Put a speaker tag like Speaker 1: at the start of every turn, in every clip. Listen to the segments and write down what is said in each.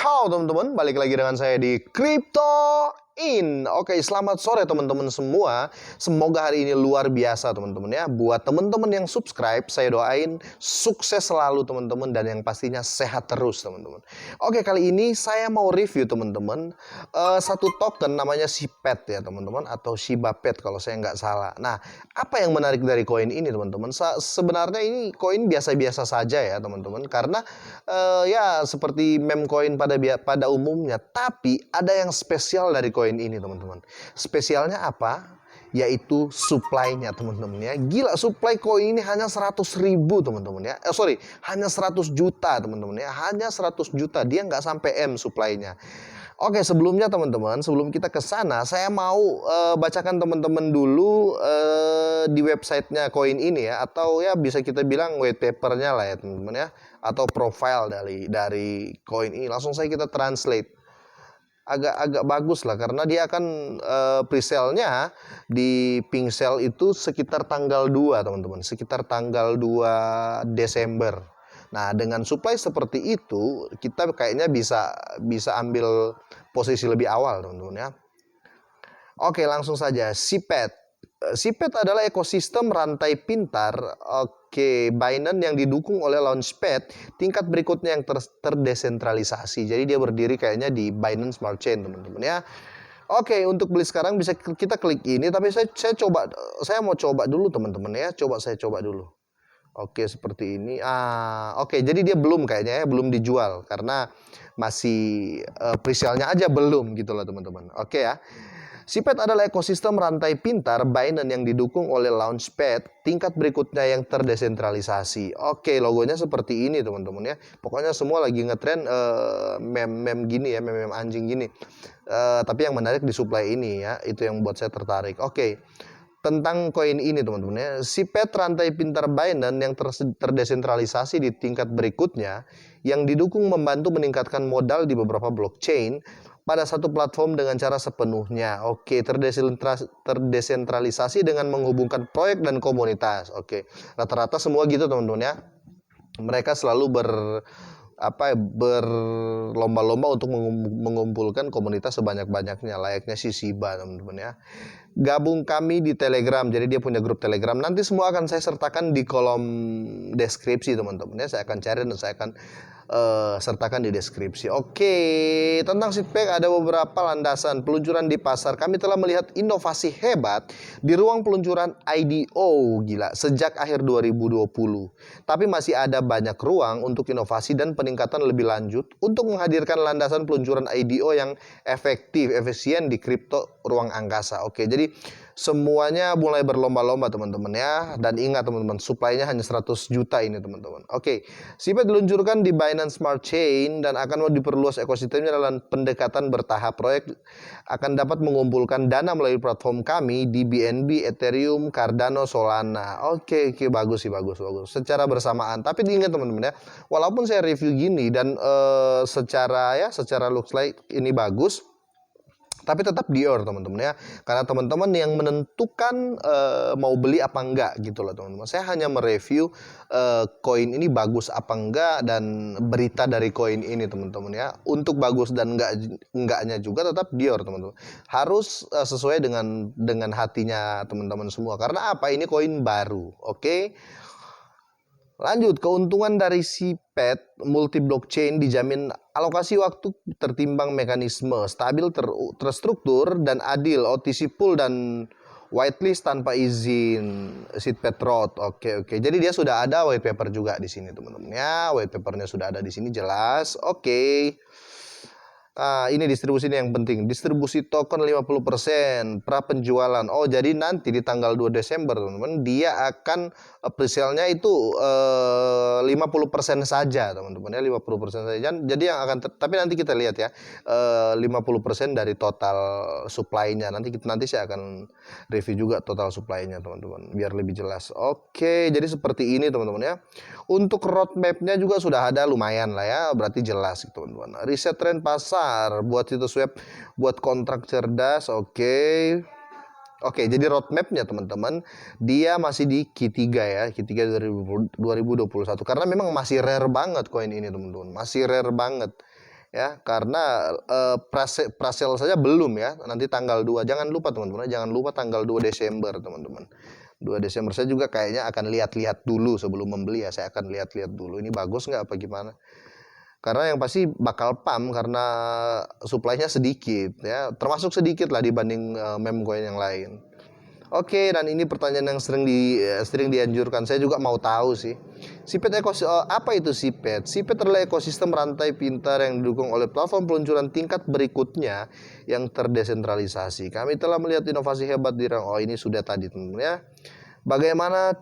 Speaker 1: Halo teman-teman, balik lagi dengan saya di Crypto In. Oke, selamat sore teman-teman semua. Semoga hari ini luar biasa teman-teman ya. Buat teman-teman yang subscribe, saya doain sukses selalu teman-teman dan yang pastinya sehat terus teman-teman. Oke, kali ini saya mau review teman-teman satu token namanya SHIPET ya teman-teman, atau Shiba Pet kalau saya nggak salah. Nah, apa yang menarik dari koin ini teman-teman? Sebenarnya ini koin biasa-biasa saja ya teman-teman, karena ya seperti meme coin pada umumnya, tapi ada yang spesial dari koin ini teman-teman. Spesialnya apa? Yaitu supply-nya teman-teman ya. Gila, supply koin ini hanya 100.000 teman-teman ya. Sorry, hanya 100 juta teman-teman ya. Hanya 100 juta, dia nggak sampai M supply-nya. Oke, sebelumnya teman-teman, sebelum kita ke sana, saya mau bacakan teman-teman dulu di websitenya koin ini ya, atau ya bisa kita bilang white papernya lah ya teman-teman ya, atau profile dari koin ini. Langsung saya kita translate. Agak bagus lah, karena dia akan presale-nya di pink sale itu sekitar tanggal 2 teman-teman, sekitar tanggal 2 Desember. Nah, dengan supply seperti itu, kita kayaknya bisa ambil posisi lebih awal teman-teman ya. Oke, langsung saja. SHIPET. SHIPET adalah ekosistem rantai pintar, Binance yang didukung oleh Launchpad tingkat berikutnya yang terdesentralisasi. Jadi dia berdiri kayaknya di Binance Smart Chain, teman-teman ya. Oke, untuk beli sekarang bisa kita klik ini, tapi saya mau coba dulu teman-teman ya. Saya coba dulu. Oke, seperti ini. Oke, jadi dia belum kayaknya ya, belum dijual karena masih presale-nya aja belum gitu loh teman-teman. Oke ya. SHIPET adalah ekosistem rantai pintar Binance yang didukung oleh Launchpad tingkat berikutnya yang terdesentralisasi. Oke, logonya seperti ini teman-teman ya. Pokoknya semua lagi ngetren meme gini ya, meme anjing gini. Tapi yang menarik di supply ini ya, itu yang buat saya tertarik. Oke, tentang koin ini teman-teman ya. SHIPET rantai pintar Binance yang terdesentralisasi di tingkat berikutnya yang didukung membantu meningkatkan modal di beberapa blockchain pada satu platform dengan cara sepenuhnya. Oke, terdesentralisasi dengan menghubungkan proyek dan komunitas. Oke, rata-rata semua gitu teman-teman ya. Mereka selalu berlomba-lomba untuk mengumpulkan komunitas sebanyak-banyaknya, layaknya si Shiba teman-teman ya. Gabung kami di Telegram, jadi dia punya grup Telegram. Nanti semua akan saya sertakan di kolom deskripsi teman-teman ya. Saya akan cari dan saya akan sertakan di deskripsi. Oke, tentang SHIPET ada beberapa landasan peluncuran di pasar. Kami telah melihat inovasi hebat di ruang peluncuran IDO, gila, sejak akhir 2020. Tapi masih ada banyak ruang untuk inovasi dan peningkatan lebih lanjut untuk menghadirkan landasan peluncuran IDO yang efektif, efisien di kripto ruang angkasa. Oke, jadi semuanya mulai berlomba-lomba teman-teman ya. Dan ingat teman-teman, supply-nya hanya 100 juta ini teman-teman. Oke, SHIPET diluncurkan di Binance Smart Chain dan akan diperluas ekosistemnya dalam pendekatan bertahap. Proyek akan dapat mengumpulkan dana melalui platform kami di BNB, Ethereum, Cardano, Solana. Oke, bagus sih, bagus. Secara bersamaan. Tapi diingat teman-teman ya, walaupun saya review gini dan secara looks like ini bagus, tapi tetap Dior teman-teman ya, karena teman-teman yang menentukan mau beli apa enggak gitu loh teman-teman. Saya hanya mereview koin ini bagus apa enggak dan berita dari koin ini teman-teman ya. Untuk bagus dan enggaknya juga tetap Dior teman-teman. Harus sesuai dengan hatinya teman-teman semua. Karena apa? Ini koin baru. Oke. Lanjut, keuntungan dari SHIPET multi blockchain dijamin alokasi waktu tertimbang mekanisme stabil, terstruktur dan adil, OTC pool dan whitelist tanpa izin SHIPET root. Oke. Jadi dia sudah ada white paper juga di sini teman-teman ya. White papernya sudah ada di sini jelas. Oke. Ini distribusi yang penting. Distribusi token 50% pra penjualan. Oh, jadi nanti di tanggal 2 Desember, teman-teman, dia akan presale-nya itu 50% saja, teman-teman ya, 50% saja. Jadi yang akan tapi nanti kita lihat ya. 50% dari total supply-nya. Nanti saya akan review juga total supply-nya, teman-teman, biar lebih jelas. Oke, jadi seperti ini, teman-teman ya. Untuk roadmap-nya juga sudah ada, lumayan lah ya, berarti jelas gitu, teman-teman. Riset tren pasar buat situs web, buat kontrak cerdas. Oke, jadi roadmapnya teman-teman, dia masih di Q3 ya, Q3 2021. Karena memang masih rare banget koin ini teman-teman, masih rare banget. ya, karena prasel saja belum ya, nanti tanggal 2. Jangan lupa teman-teman, jangan lupa tanggal 2 Desember teman-teman. 2 Desember saya juga kayaknya akan lihat-lihat dulu sebelum membeli ya, saya akan lihat-lihat dulu ini bagus nggak apa gimana. Karena yang pasti bakal pump karena suplainya sedikit ya, termasuk sedikit lah dibanding meme coin yang lain. Oke, dan ini pertanyaan yang sering dianjurkan. Saya juga mau tahu sih. Sipet apa itu Sipet? Sipet adalah ekosistem rantai pintar yang didukung oleh platform peluncuran tingkat berikutnya yang terdesentralisasi. Kami telah melihat inovasi hebat di rang. Oh, ini sudah tadi teman-teman ya. Bagaimana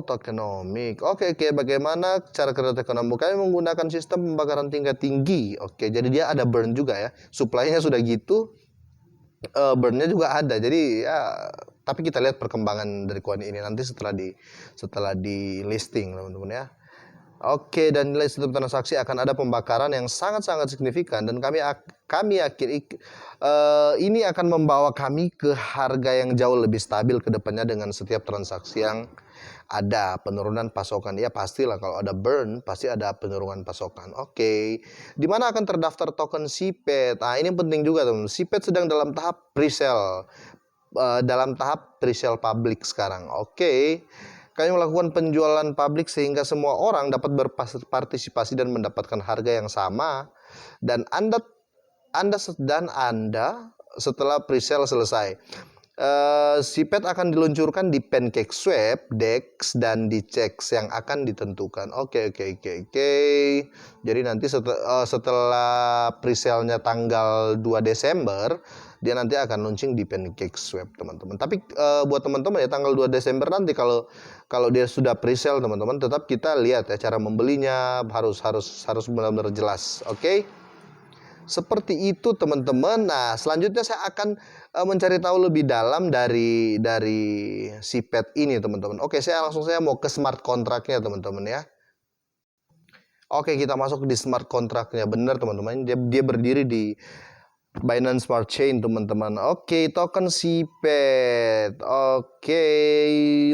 Speaker 1: tokenomic? Oke, bagaimana cara kerja tokenomic? Kami menggunakan sistem pembakaran tingkat tinggi. Oke, jadi dia ada burn juga ya. Supply-nya sudah gitu, burn-nya juga ada. Jadi ya, tapi kita lihat perkembangan dari koin ini nanti setelah di listing teman-teman ya. Oke, dan nilai setiap transaksi akan ada pembakaran yang sangat-sangat signifikan dan kami yakin ini akan membawa kami ke harga yang jauh lebih stabil ke depannya dengan setiap transaksi yang ada penurunan pasokan. Ya pastilah kalau ada burn pasti ada penurunan pasokan. Oke. Di mana akan terdaftar token Sipet? Nah, ini penting juga teman-teman. Sipet sedang dalam tahap pre-sale. Dalam tahap pre-sale publik sekarang. Oke. Kami melakukan penjualan publik sehingga semua orang dapat berpartisipasi dan mendapatkan harga yang sama dan Anda setelah pre-sale selesai. Sipet akan diluncurkan di PancakeSwap, DEX dan di CEX yang akan ditentukan. Oke. Jadi nanti setelah pre-sale-nya tanggal 2 Desember, dia nanti akan launching di PancakeSwap, teman-teman. Tapi buat teman-teman ya tanggal 2 Desember nanti kalau dia sudah pre-sale, teman-teman, tetap kita lihat ya cara membelinya harus benar-benar jelas. Oke. Seperti itu teman-teman. Nah, selanjutnya saya akan mencari tahu lebih dalam dari Sipet ini teman-teman. Oke, saya mau ke smart contract-nya teman-teman ya. Oke, kita masuk di smart contract-nya. Benar teman-teman. Dia berdiri di Binance Smart Chain teman-teman. Oke, token Sipet. Oke,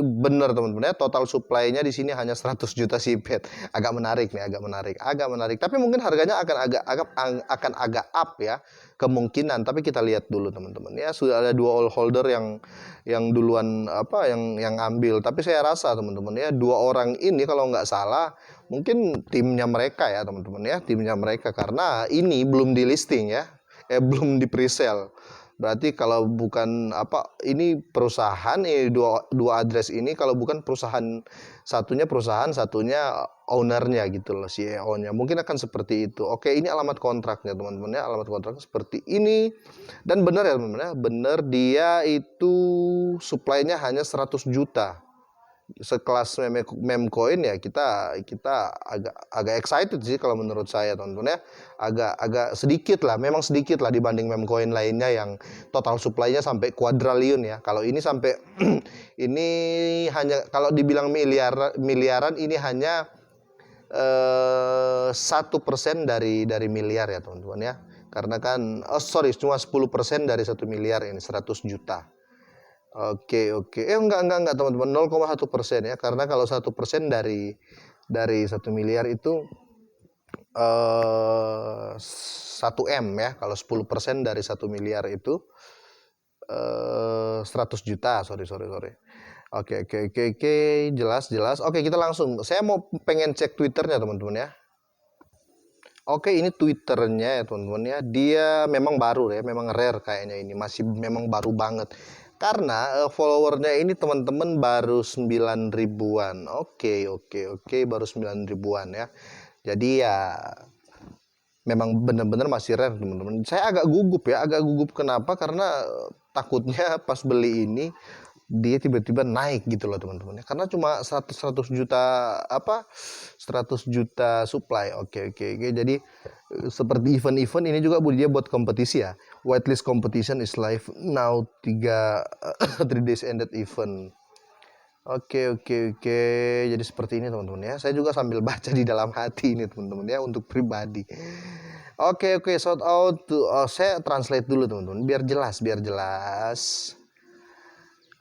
Speaker 1: benar teman-teman ya. Total supply-nya di sini hanya 100 juta Sipet. Agak menarik nih, agak menarik. Tapi mungkin harganya akan agak up ya, kemungkinan. Tapi kita lihat dulu teman-teman ya. Sudah ada 2 all holder yang duluan yang ambil. Tapi saya rasa teman-teman ya 2 orang ini kalau nggak salah mungkin timnya mereka ya teman-teman ya, timnya mereka karena ini belum di listing ya. Belum di pre-sale. Berarti kalau bukan ini perusahaan dua address ini kalau bukan perusahaan satunya ownernya gitu loh, CEO-nya. Mungkin akan seperti itu. Oke, ini alamat kontraknya teman-teman ya. Alamat kontrak seperti ini. Dan benar ya teman-teman ya. Benar dia itu supply-nya hanya 100 juta. Sekelas meme coin ya kita agak excited sih kalau menurut saya teman-teman ya, agak sedikit lah, memang sedikit lah dibanding meme coin lainnya yang total supply-nya sampai kuadriliun ya. Kalau ini sampai ini hanya kalau dibilang miliaran ini hanya 1% dari miliar ya teman-teman ya, karena kan cuma 10% dari 1 miliar ini 100 juta. Oke. Enggak teman-teman, 0,1% ya. Karena kalau 1% dari 1 miliar itu 1 M ya. Kalau 10% dari 1 miliar itu 100 juta. Sorry. Oke. Jelas. Oke, kita langsung. Saya pengen cek Twitternya teman-teman ya. Oke, ini Twitternya ya teman-teman ya. Dia memang baru ya, memang rare kayaknya ini. Masih memang baru banget. Karena followernya ini teman-teman baru 9 ribuan. Oke, baru 9 ribuan ya. Jadi ya memang benar-benar masih rare teman-teman. Saya agak gugup kenapa? Karena takutnya pas beli ini dia tiba-tiba naik gitu loh teman-teman. Karena cuma 100 juta 100 juta supply. Oke. Jadi seperti event-event ini juga dia buat kompetisi ya. Whitelist competition is live now 3 days ended event. Oke. Jadi seperti ini teman-teman ya. Saya juga sambil baca di dalam hati ini teman-teman ya untuk pribadi. Oke. Shout out to saya translate dulu teman-teman biar jelas.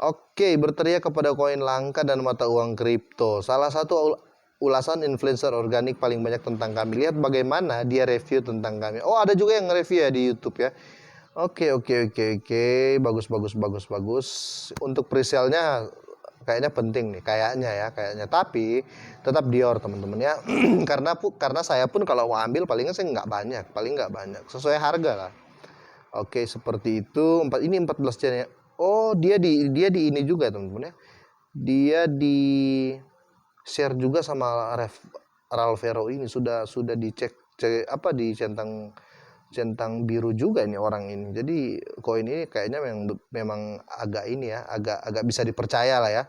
Speaker 1: Oke, berteriak kepada koin langka dan mata uang kripto. Salah satu ulasan influencer organik paling banyak tentang kami. Lihat bagaimana dia review tentang kami. Oh, ada juga yang nge-review ya di YouTube ya. Oke. Bagus. Untuk presale-nya kayaknya penting nih, kayaknya. Tapi tetap Dior teman-teman ya. karena saya pun kalau mau ambil palingnya saya paling nggak banyak. Sesuai harga lah. Oke, seperti itu. Ini 14 jam ya. Oh, dia di ini juga teman-teman ya. Dia di share juga sama Ralph Vero ini sudah dicek di centang biru juga ini orang ini. Jadi koin ini kayaknya memang agak ini ya, agak bisa dipercaya lah ya.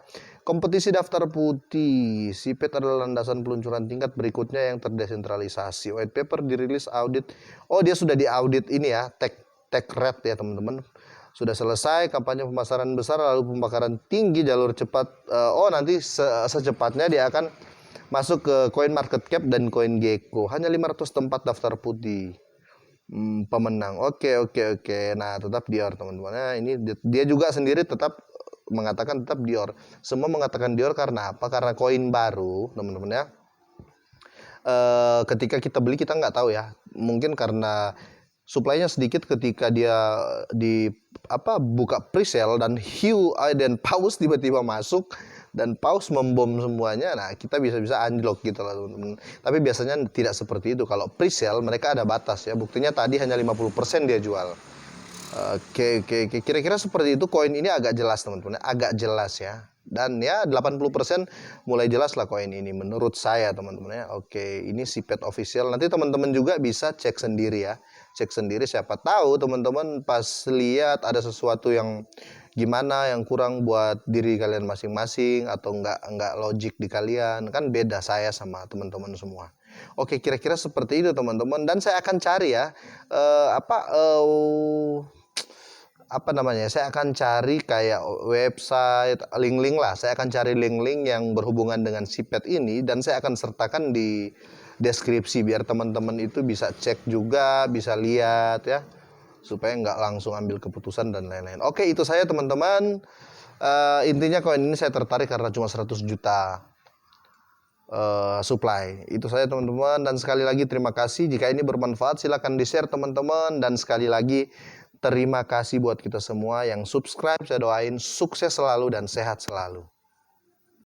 Speaker 1: Kompetisi daftar putih, CPET adalah landasan peluncuran tingkat berikutnya yang terdesentralisasi. White paper dirilis audit. Oh, dia sudah diaudit ini ya, tech red ya teman-teman. Sudah selesai kampanye pemasaran besar lalu pembakaran tinggi jalur cepat. Nanti secepatnya dia akan masuk ke Coin Market Cap dan Coin Gecko. Hanya 500 tempat daftar putih. Pemenang. Oke. Nah, tetap Dior teman-teman. Nah, ini dia juga sendiri tetap mengatakan tetap Dior. Semua mengatakan Dior karena apa? Karena koin baru, teman-teman ya. Ketika kita beli kita nggak tahu ya. Mungkin karena supply-nya sedikit ketika dia buka presale dan dan Paus tiba-tiba masuk dan Paus membom semuanya. Nah, kita bisa unlock gitu lah teman-teman. Tapi biasanya tidak seperti itu. Kalau presale mereka ada batas ya. Buktinya tadi hanya 50% dia jual. Oke. Kira-kira seperti itu. Koin ini agak jelas teman-teman. Agak jelas ya. Dan ya 80% mulai jelas lah koin ini menurut saya teman-teman ya. Oke, ini CPET official. Nanti teman-teman juga bisa cek sendiri ya. Cek sendiri, siapa tahu teman-teman pas lihat ada sesuatu yang gimana yang kurang buat diri kalian masing-masing atau enggak logik di kalian. Kan beda saya sama teman-teman semua. Oke, kira-kira seperti itu teman-teman, dan saya akan cari ya saya akan cari kayak website, link-link lah. Saya akan cari link-link yang berhubungan dengan CPET ini dan saya akan sertakan di deskripsi biar teman-teman itu bisa cek juga, bisa lihat ya. Supaya nggak langsung ambil keputusan dan lain-lain. Oke, itu saya teman-teman. Intinya koin ini saya tertarik karena cuma 100 juta supply. Itu saya teman-teman, dan sekali lagi terima kasih. Jika ini bermanfaat silahkan di-share teman-teman, dan sekali lagi terima kasih buat kita semua yang subscribe. Saya doain sukses selalu dan sehat selalu.